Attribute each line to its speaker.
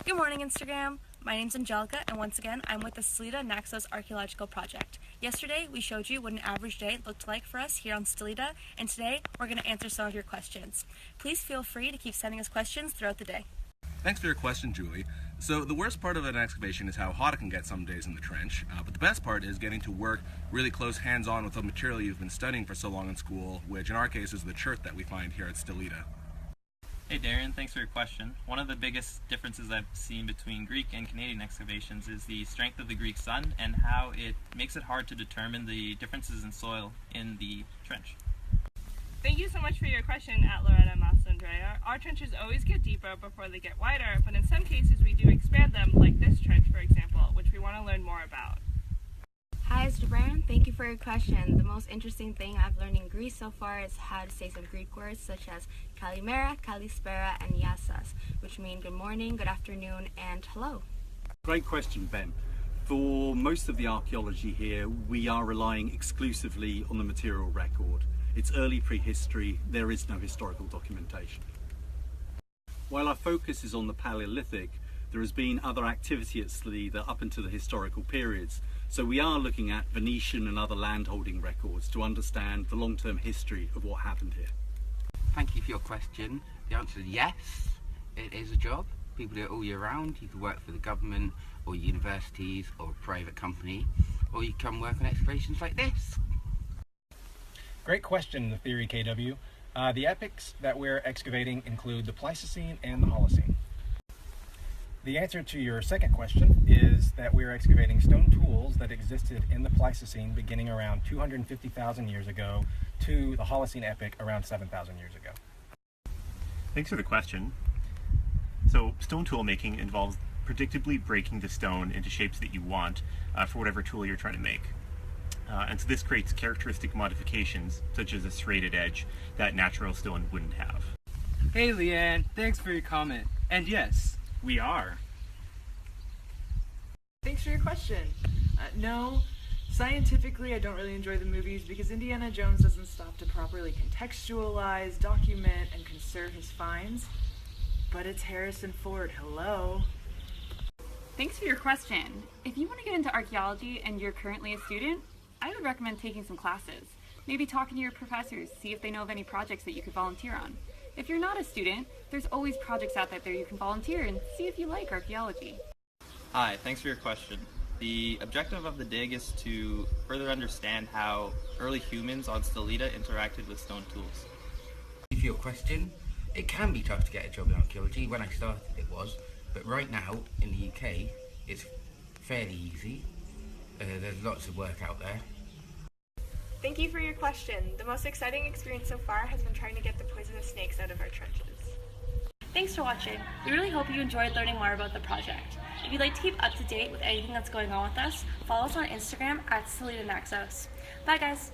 Speaker 1: Good morning, Instagram. My name's Angelica, and once again, I'm with the Stelida Naxos Archaeological Project. Yesterday, we showed you what an average day looked like for us here on Stelida, and today, we're going to answer some of your questions. Please feel free to keep sending us questions throughout the day.
Speaker 2: Thanks for your question, Julie. So the worst part of an excavation is how hot it can get some days in the trench, but the best part is getting to work really close hands-on with the material you've been studying for so long in school, which in our case is the chert that we find here at Stelida.
Speaker 3: Hey Darian, thanks for your question. One of the biggest differences I've seen between Greek and Canadian excavations is the strength of the Greek sun and how it makes it hard to determine the differences in soil in the trench.
Speaker 4: Thank you so much for your question at Loretta Massandrea. Our trenches always get deeper before they get wider, but in some cases we do expand them, like this trench for example, which we want to learn more about.
Speaker 5: Hi, it's Jabran. Thank you for your question. The most interesting thing I've learned in Greece so far is how to say some Greek words such as kalimera, kalispera, and yassas, which mean good morning, good afternoon, and hello.
Speaker 6: Great question, Ben. For most of the archaeology here, we are relying exclusively on the material record. It's early prehistory, there is no historical documentation. While our focus is on the Paleolithic, there has been other activity at Stelida up into the historical periods. So we are looking at Venetian and other landholding records to understand the long-term history of what happened here.
Speaker 7: Thank you for your question. The answer is yes, it is a job. People do it all year round. You can work for the government or universities or a private company, or you can work on excavations like this.
Speaker 8: Great question, the Theory KW. The epochs that we're excavating include the Pleistocene and the Holocene. The answer to your second question is that we're excavating stone tools that existed in the Pleistocene beginning around 250,000 years ago to the Holocene epoch around 7,000 years ago.
Speaker 9: Thanks for the question. So stone tool making involves predictably breaking the stone into shapes that you want for whatever tool you're trying to make. And so this creates characteristic modifications, such as a serrated edge, that natural stone wouldn't have.
Speaker 10: Hey Leanne, thanks for your comment. And yes, we are.
Speaker 11: Thanks for your question. No, scientifically I don't really enjoy the movies because Indiana Jones doesn't stop to properly contextualize, document, and conserve his finds. But it's Harrison Ford, hello.
Speaker 12: Thanks for your question. If you want to get into archaeology and you're currently a student, I would recommend taking some classes. Maybe talking to your professors, see if they know of any projects that you could volunteer on. If you're not a student, there's always projects out there you can volunteer and see if you like archaeology.
Speaker 3: Hi, thanks for your question. The objective of the dig is to further understand how early humans on Stelida interacted with stone tools.
Speaker 7: For your question, it can be tough to get a job in archaeology. When I started it was, but right now in the UK it's fairly easy. There's lots of work out there.
Speaker 13: Thank you for your question. The most exciting experience so far has been trying to get the poisonous snakes out of our trenches.
Speaker 1: Thanks for watching. We really hope you enjoyed learning more about the project. If you'd like to keep up to date with anything that's going on with us, follow us on Instagram at Stelida Naxos. Bye guys!